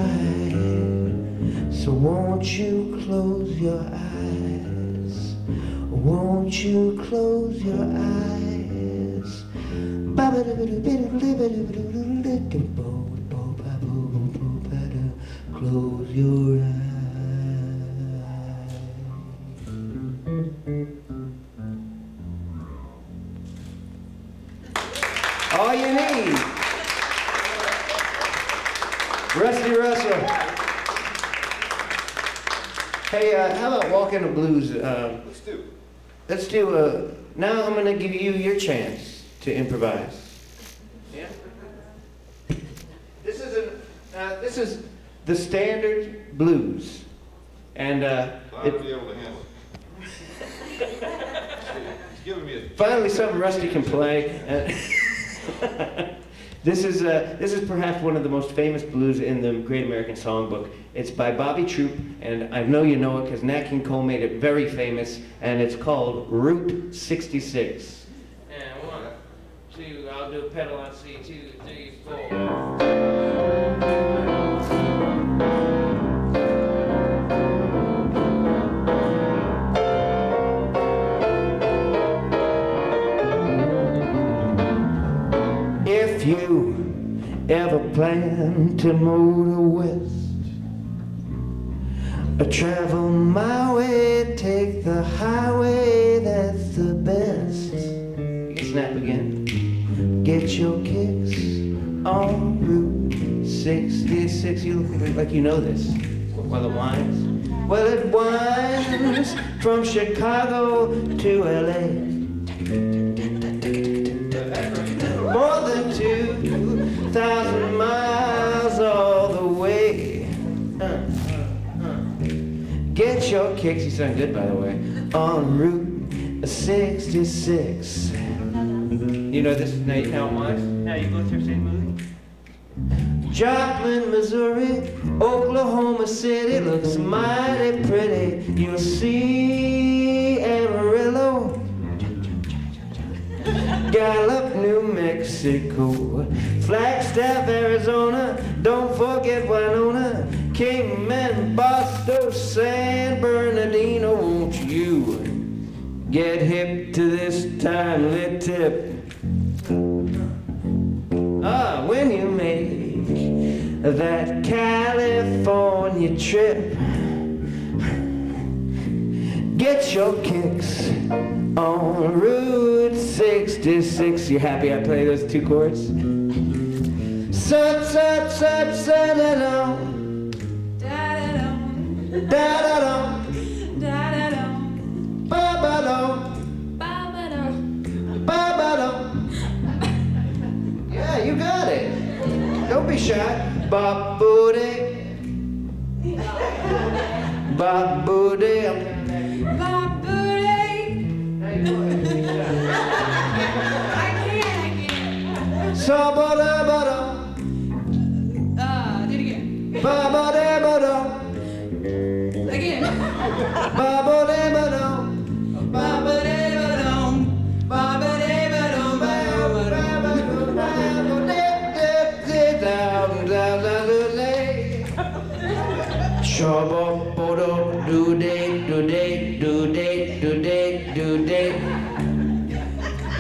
So won't you close your eyes? Won't you close your eyes? Close your eyes. All you need. Rusty Russell. Hey, how about Walking the Blues? Let's do. Now I'm going to give you your chance to improvise. Yeah. This is the standard blues, and I'll be able to handle it. He's giving me a finally something Rusty can play. This is perhaps one of the most famous blues in the Great American Songbook. It's by Bobby Troup, and I know you know it because Nat King Cole made it very famous, and it's called Route 66. And 1, 2, I'll do a pedal on C, 2, 3, 4. If you ever plan to motor west, or travel my way, take the highway, that's the best. You can snap again. Get your kicks on Route 66. You look like you know this. While it winds. Well, it winds from Chicago to LA. More than 2,000 miles all the way. Get your kicks, you sound good by the way, on Route 66. You know this, now you count once, now you go through same movie. Joplin, Missouri, Oklahoma City looks mighty pretty. You'll see Amarillo, Gallup, New Mexico, Flagstaff, Arizona, don't forget Winona, Kingman, Boston, San Bernardino. Won't you Get hip to this timely tip. When you make that California trip, get your kicks on Route 66. You happy I play those two chords? Da-da-dum, da-da-dum, da-da-dum, ba-ba-dum, ba-ba-dum. Yeah, you got it. Don't be shy. Ba-booty, ba-booty. I can't. Sa-ba-da-ba-da, Do it again. ba-ba-da-ba-da, Again. ba-ba-da-ba-da, Ba-ba-da-ba-dum, ba-ba-da-ba-dum,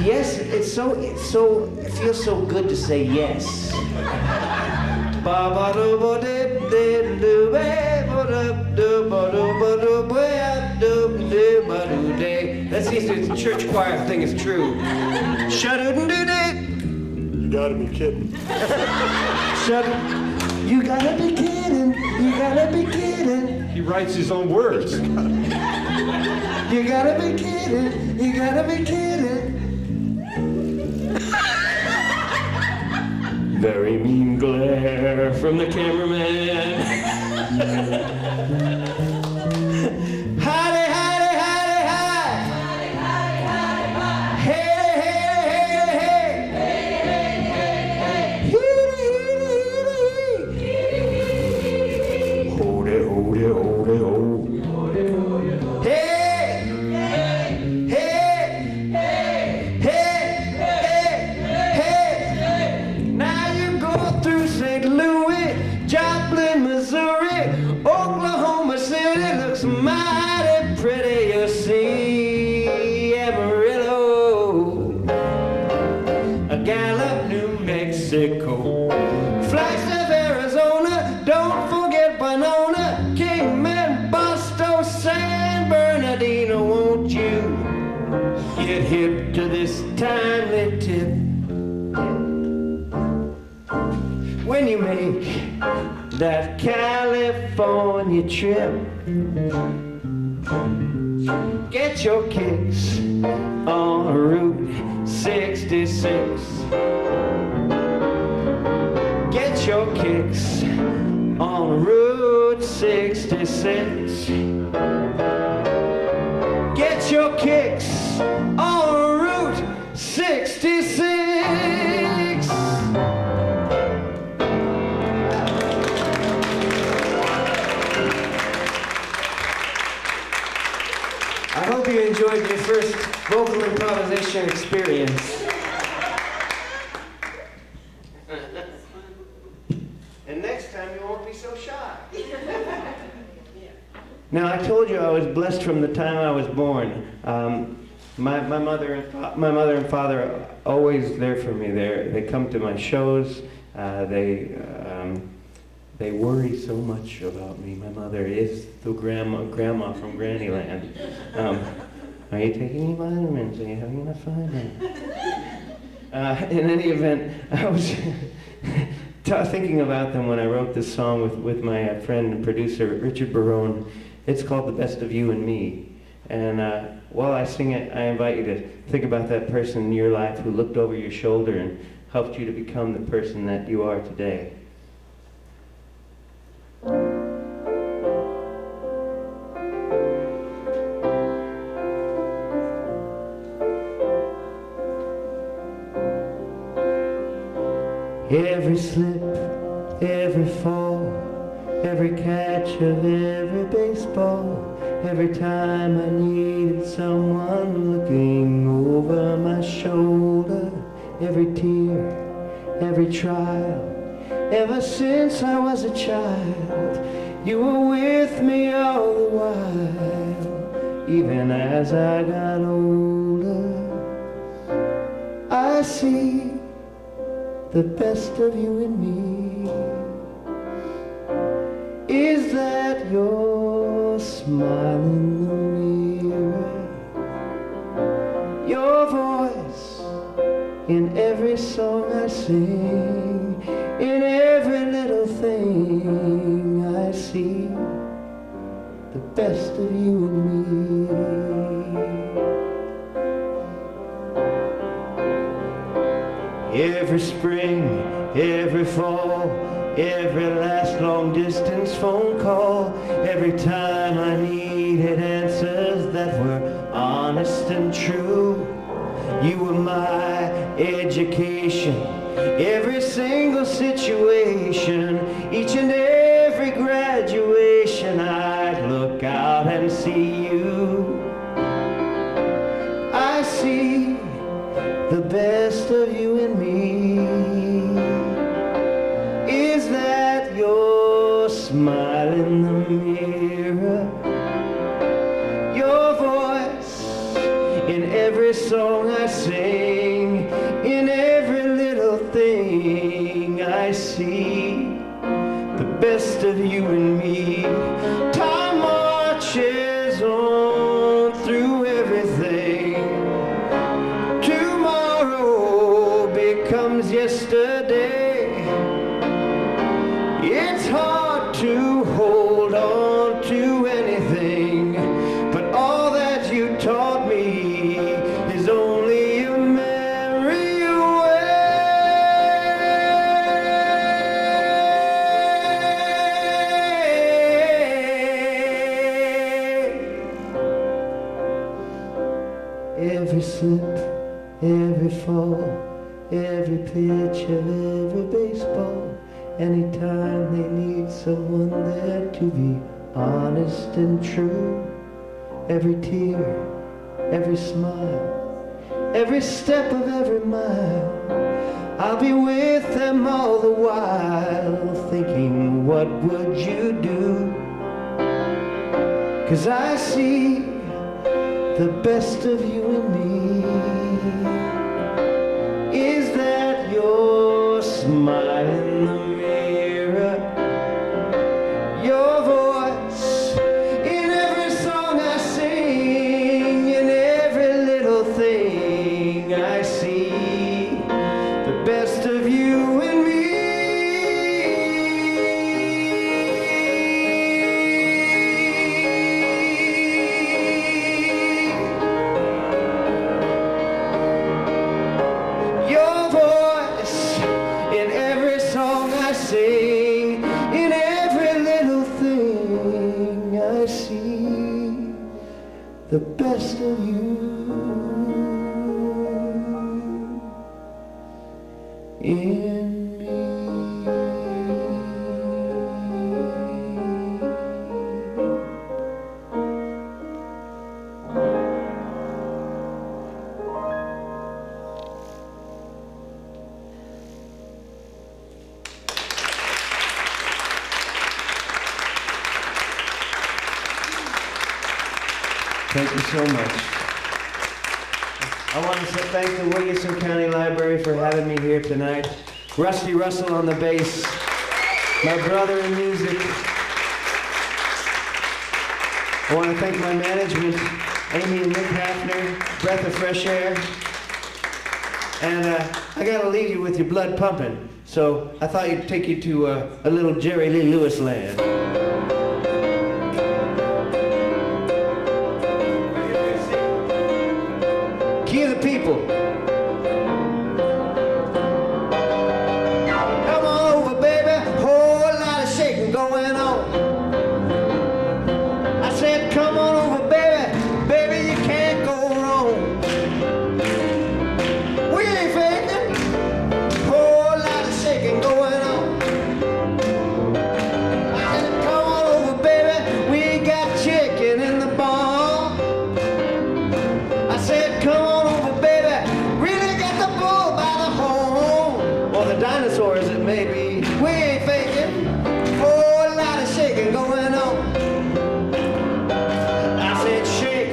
Yes, it feels so good to say yes. That's the church choir thing is true. You gotta be kidding. You gotta be kidding. You gotta be kidding. He writes his own words. You gotta be kidding. You gotta be kidding. Very mean glare from the cameraman. Hidey, hidey, hidey, hide. Hey, hey, hey, hey. Hold it, hold it, hold it, hold it. Oklahoma City looks mighty pretty, you see. Amarillo, Gallup, New Mexico, Flagstaff, Arizona, don't forget Winona, Kingman, Boston, San Bernardino. Won't you get hip to this timely tip? When you make that California trip, get your kicks on Route 66. Get your kicks on Route 66. Get your kicks on Route 66. I hope you enjoyed your first vocal improvisation experience. And next time you won't be so shy. Now, I told you I was blessed from the time I was born. My mother and father are always there for me. They come to my shows. They worry so much about me. My mother is the grandma from Grannyland. Are you taking your vitamins? Are you having enough vitamins? In any event, I was thinking about them when I wrote this song with my friend and producer, Richard Barone. It's called The Best of You and Me. And while I sing it, I invite you to think about that person in your life who looked over your shoulder and helped you to become the person that you are today. Every slip, every fall, every catch of every baseball, every time I needed someone looking over my shoulder, every tear, every trial, ever since I was a child, you were with me all the while. Even as I got older, I see the best of you in me. Is that your smile in the mirror? Your voice in every song I sing, in every little thing I see the best of you and me. Every spring, every fall, every last long distance phone call, every time I needed answers that were honest and true, you were my education. Every single situation, each and every graduation, I'd look out and see you. I see the best of you in me. Is that your smile in the mirror? Your voice in every song I sing, in every little thing I see the best of you and me. Time marches on through everything. Tomorrow becomes yesterday. It's hard to hold on to anything, but all that you taught me is only a memory away. Every slip, every fall, every pitch of every baseball, anytime they need someone there to be honest and true. Every tear, every smile, every step of every mile, I'll be with them all the while, thinking, what would you do? 'Cause I see the best of you and me. Is that your smile in the mirror? Your voice in every song I sing, in every little thing I see the best of you and me. Your voice in every song I sing, in every little thing I see the best of you in me. Thank you so much. I want to thank the Williamson County Library for having me here tonight. Rusty Russell on the bass, my brother in music. I want to thank my management, Amy and Nick Hafner, breath of fresh air. And I got to leave you with your blood pumping. So I thought I'd take you to a little Jerry Lee Lewis land. Key of the people. Come on over, baby. Whole lot of shaking going on. I said, come on over, baby. Baby, you can't go wrong. We ain't faking. Whole lot of shaking going on. I said, come on over, baby. We got chicken in the barn. I said, come on over, baby. Really get the bull by the horn. Or the dinosaurs, it may be. We ain't faking. Whole lot of shaking going on. I said, shake,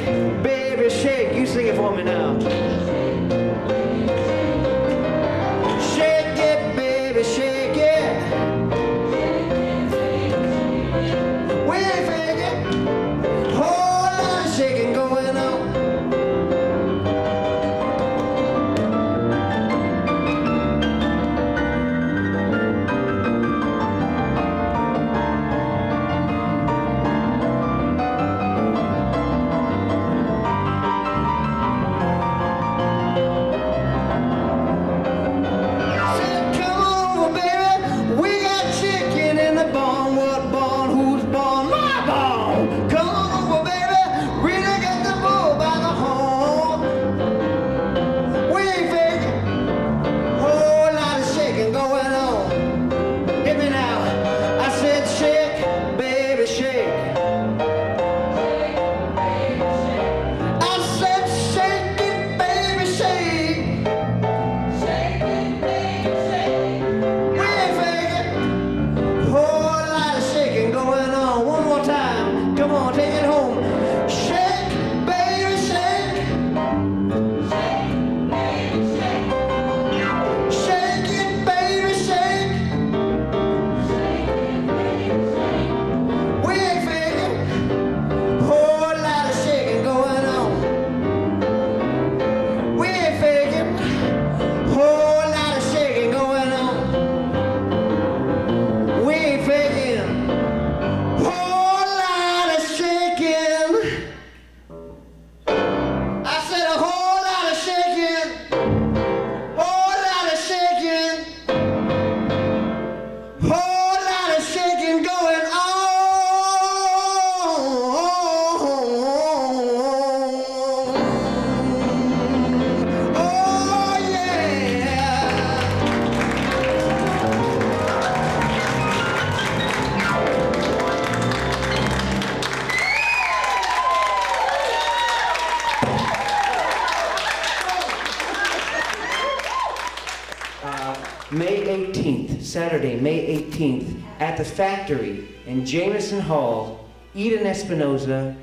May 18th, Saturday, May 18th, at the Factory in Jameson Hall, Eden Espinoza,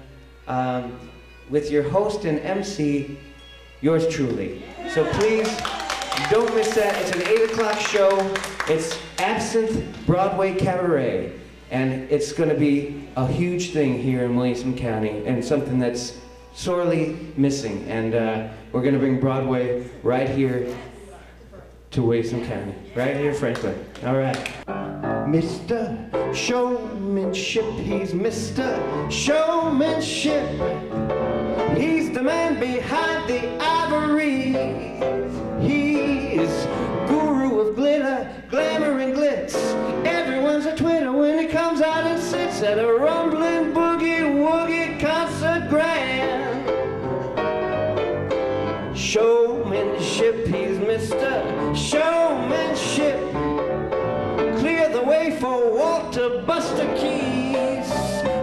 with your host and MC, yours truly. So please, don't miss that. It's an 8 o'clock show. It's Absinthe Broadway Cabaret. And it's going to be a huge thing here in Williamson County, and something that's sorely missing. And we're going to bring Broadway right here to Williamson County, right here, Franklin. All right. Mr. Showmanship, he's Mr. Showmanship. He's the man behind the ivory. He's guru of glitter, glamour and glitz. Everyone's a twitter when he comes out and sits at a rumbling boogie-woogie concert grand. Showmanship, he's Mr. Showmanship. Clear the way for Walter Buster Keys.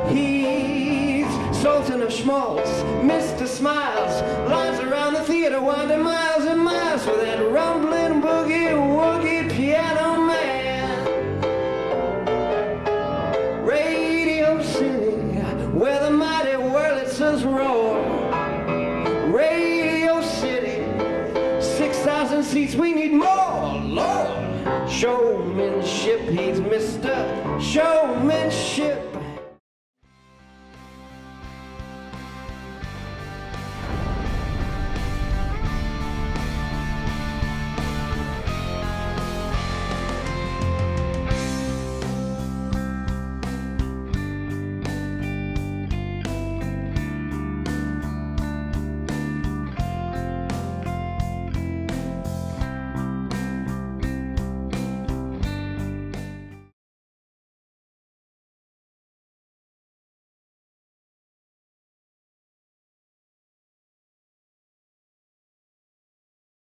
He's Sultan of Schmaltz, Mr. Smiles. Lines around the theater winding miles and miles for that rumbling boogie-woogie piano man. Radio City, where the mighty Wurlitzers roar. Radio City, 6,000 seats, we need more, Lord. Showmanship, he's Mr. Showmanship.